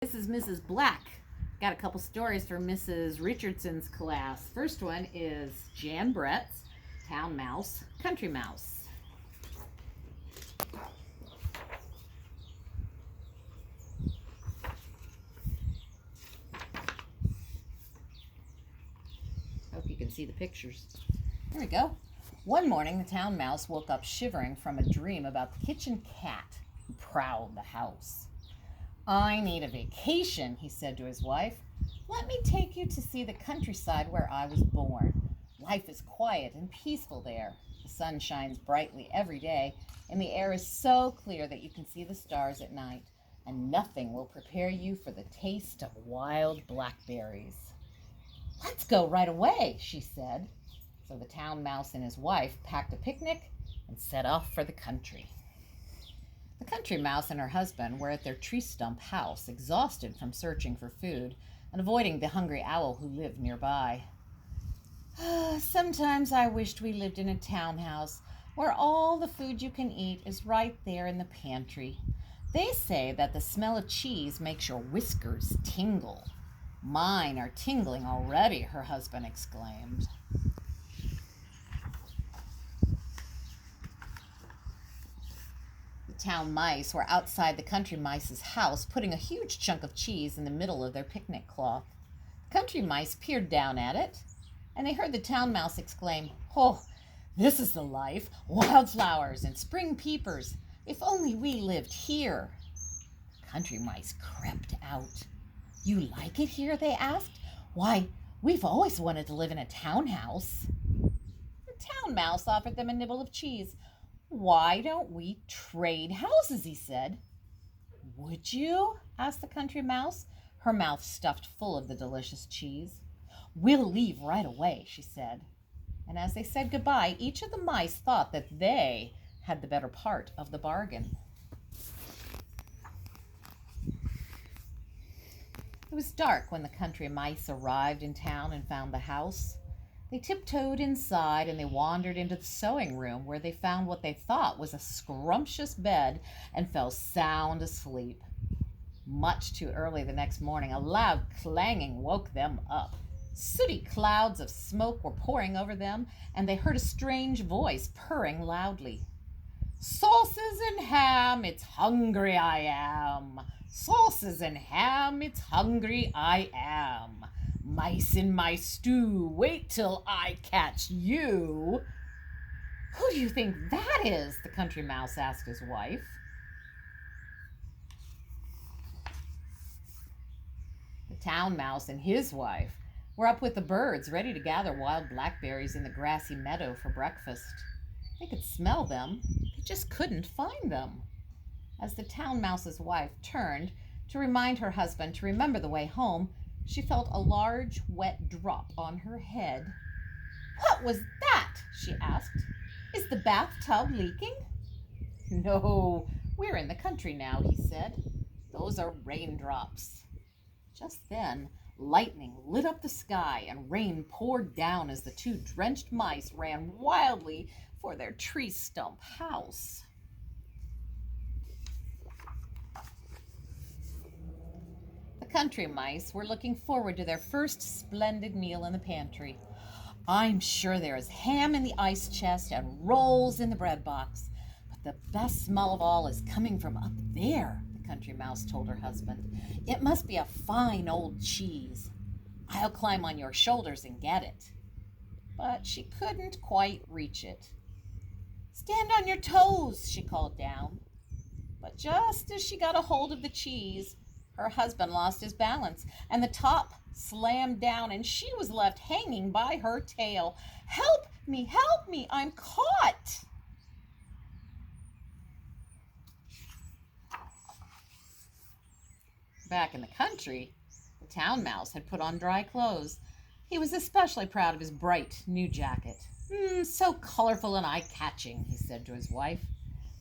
This is Mrs. Black. Got a couple stories for Mrs. Richardson's class. First one is Jan Brett's Town Mouse, Country Mouse. Hope you can see the pictures. There we go. One morning, the town mouse woke up shivering from a dream about the kitchen cat who prowled the house. "I need a vacation," he said to his wife. "Let me take you to see the countryside where I was born. Life is quiet and peaceful there. The sun shines brightly every day, and the air is so clear that you can see the stars at night, and nothing will prepare you for the taste of wild blackberries." "Let's go right away," she said. So the town mouse and his wife packed a picnic and set off for the country. The country mouse and her husband were at their tree stump house, exhausted from searching for food and avoiding the hungry owl who lived nearby. "Sometimes I wished we lived in a townhouse where all the food you can eat is right there in the pantry. They say that the smell of cheese makes your whiskers tingle." "Mine are tingling already," her husband exclaimed. Town mice were outside the country mice's house, putting a huge chunk of cheese in the middle of their picnic cloth. The country mice peered down at it, and they heard the town mouse exclaim, "Oh, this is the life! Wildflowers and spring peepers! If only we lived here!" The country mice crept out. "You like it here?" they asked. "Why, we've always wanted to live in a townhouse." The town mouse offered them a nibble of cheese. "Why don't we trade houses?" he said. "Would you?" asked the country mouse, her mouth stuffed full of the delicious cheese. "We'll leave right away," she said. And as they said goodbye, each of the mice thought that they had the better part of the bargain. It was dark when the country mice arrived in town and found the house. They tiptoed inside and they wandered into the sewing room, where they found what they thought was a scrumptious bed and fell sound asleep. Much too early the next morning, a loud clanging woke them up. Sooty clouds of smoke were pouring over them, and they heard a strange voice purring loudly. "Sauces and ham, it's hungry I am. Sauces and ham, it's hungry I am. Mice in my stew, wait till I catch you." "Who do you think that is?" the country mouse asked his wife. The town mouse and his wife were up with the birds, ready to gather wild blackberries in the grassy meadow for breakfast. They could smell them, they just couldn't find them. As the town mouse's wife turned to remind her husband to remember the way home, she felt a large, wet drop on her head. "What was that?" she asked. "Is the bathtub leaking?" "No, we're in the country now," he said. "Those are raindrops." Just then, lightning lit up the sky and rain poured down as the two drenched mice ran wildly for their tree stump house. The country mice were looking forward to their first splendid meal in the pantry. "I'm sure there is ham in the ice chest and rolls in the bread box, but the best smell of all is coming from up there," the country mouse told her husband. "It must be a fine old cheese. I'll climb on your shoulders and get it." But she couldn't quite reach it. "Stand on your toes," she called down. But just as she got a hold of the cheese, her husband lost his balance, and the top slammed down, and she was left hanging by her tail. Help me, I'm caught." Back in the country, the town mouse had put on dry clothes. He was especially proud of his bright new jacket. So colorful and eye-catching," he said to his wife.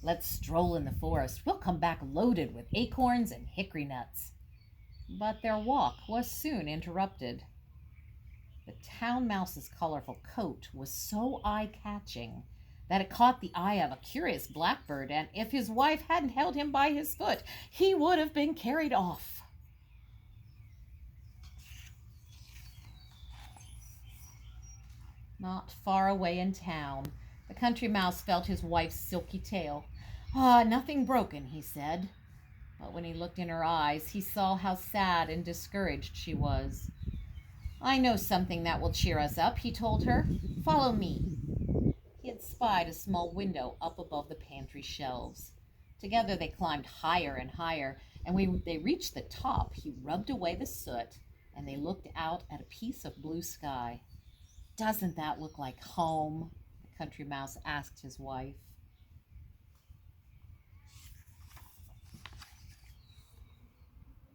"Let's stroll in the forest. We'll come back loaded with acorns and hickory nuts." But their walk was soon interrupted. The town mouse's colorful coat was so eye-catching that it caught the eye of a curious blackbird, and if his wife hadn't held him by his foot, he would have been carried off. Not far away in town, the country mouse felt his wife's silky tail. Ah, nothing broken, he said. But when he looked in her eyes, he saw how sad and discouraged she was. I know something that will cheer us up, he told her. Follow me. He had spied a small window up above the pantry shelves. Together they climbed higher and higher, and when they reached the top, he rubbed away the soot, and they looked out at a piece of blue sky. Doesn't that look like home? The country mouse asked his wife.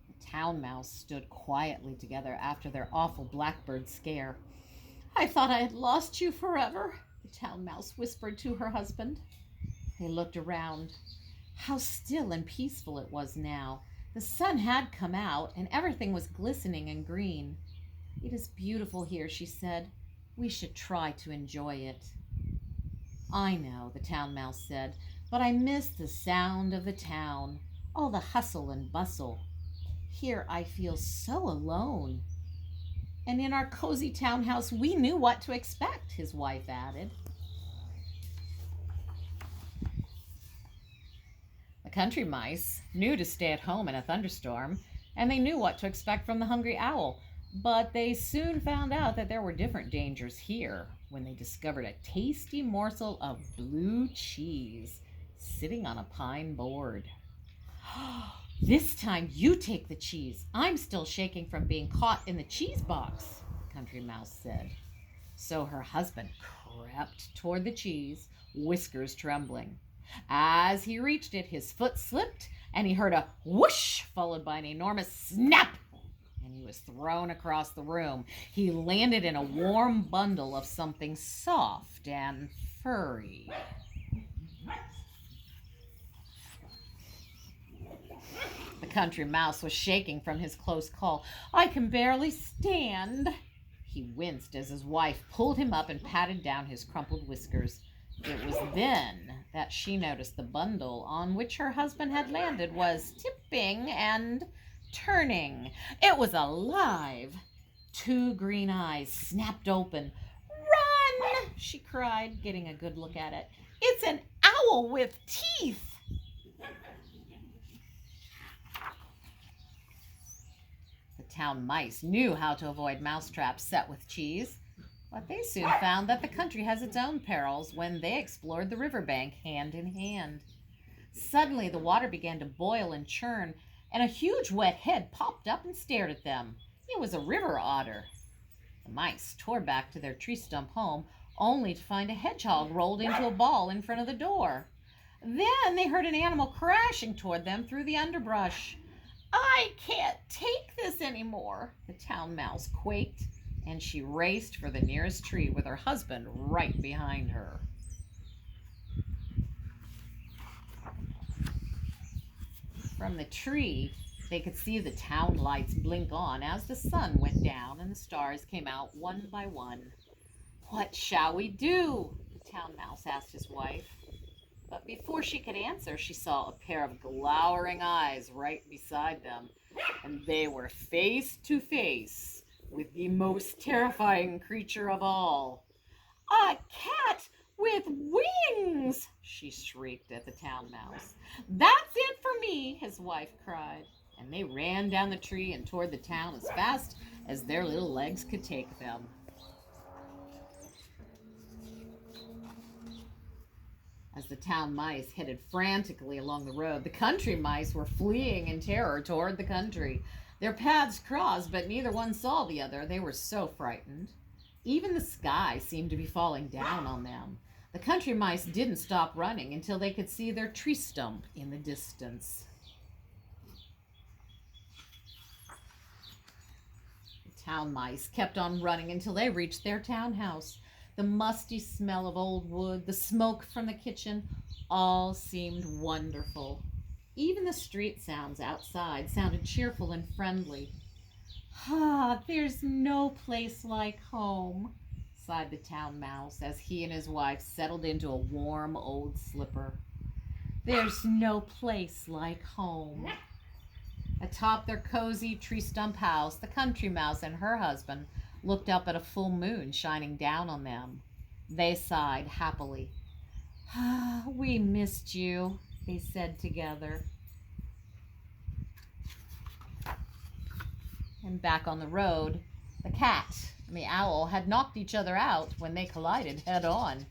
The town mouse stood quietly together after their awful blackbird scare. I thought I had lost you forever, the town mouse whispered to her husband. They looked around. How still and peaceful it was now. The sun had come out, and everything was glistening and green. It is beautiful here, she said. We should try to enjoy it. I know, the town mouse said, but I miss the sound of the town, all the hustle and bustle. Here I feel so alone. And in our cozy townhouse, we knew what to expect, his wife added. The country mice knew to stay at home in a thunderstorm, and they knew what to expect from the hungry owl. But they soon found out that there were different dangers here when they discovered a tasty morsel of blue cheese sitting on a pine board. This time you take the cheese. I'm still shaking from being caught in the cheese box, the country mouse said. So her husband crept toward the cheese, whiskers trembling. As he reached it, his foot slipped, and he heard a whoosh followed by an enormous snap, and he was thrown across the room. He landed in a warm bundle of something soft and furry. The country mouse was shaking from his close call. I can barely stand. He winced as his wife pulled him up and patted down his crumpled whiskers. It was then that she noticed the bundle on which her husband had landed was tipping and turning. It was alive. 2 green eyes snapped open. Run! She cried, getting a good look at it. It's an owl with teeth. The town mice knew how to avoid mousetraps set with cheese, but they soon found that the country has its own perils when they explored the riverbank hand in hand. Suddenly the water began to boil and churn, and a huge wet head popped up and stared at them. It was a river otter. The mice tore back to their tree stump home, only to find a hedgehog rolled into a ball in front of the door. Then they heard an animal crashing toward them through the underbrush. I can't take this anymore, the town mouse quaked, and she raced for the nearest tree with her husband right behind her. From the tree, they could see the town lights blink on as the sun went down and the stars came out one by one. What shall we do? The town mouse asked his wife. But before she could answer, she saw a pair of glowering eyes right beside them, and they were face to face with the most terrifying creature of all. A cat with wings! She shrieked at the town mouse. That's it for me, his wife cried, and they ran down the tree and toward the town as fast as their little legs could take them. As the town mice headed frantically along the road, the country mice were fleeing in terror toward the country. Their paths crossed, but neither one saw the other. They were so frightened. Even the sky seemed to be falling down on them. The country mice didn't stop running until they could see their tree stump in the distance. The town mice kept on running until they reached their townhouse. The musty smell of old wood, the smoke from the kitchen, all seemed wonderful. Even the street sounds outside sounded cheerful and friendly. Ah, there's no place like home, sighed the town mouse as he and his wife settled into a warm old slipper. There's no place like home. Atop their cozy tree stump house, the country mouse and her husband looked up at a full moon shining down on them. They sighed happily. "Ah, we missed you," they said together. And back on the road, the cat and the owl had knocked each other out when they collided head on.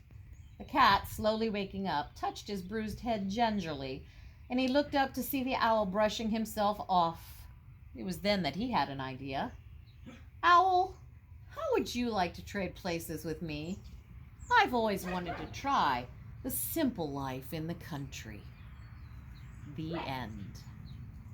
The cat, slowly waking up, touched his bruised head gingerly, and he looked up to see the owl brushing himself off. It was then that he had an idea. "Owl, how would you like to trade places with me? I've always wanted to try the simple life in the country." The end.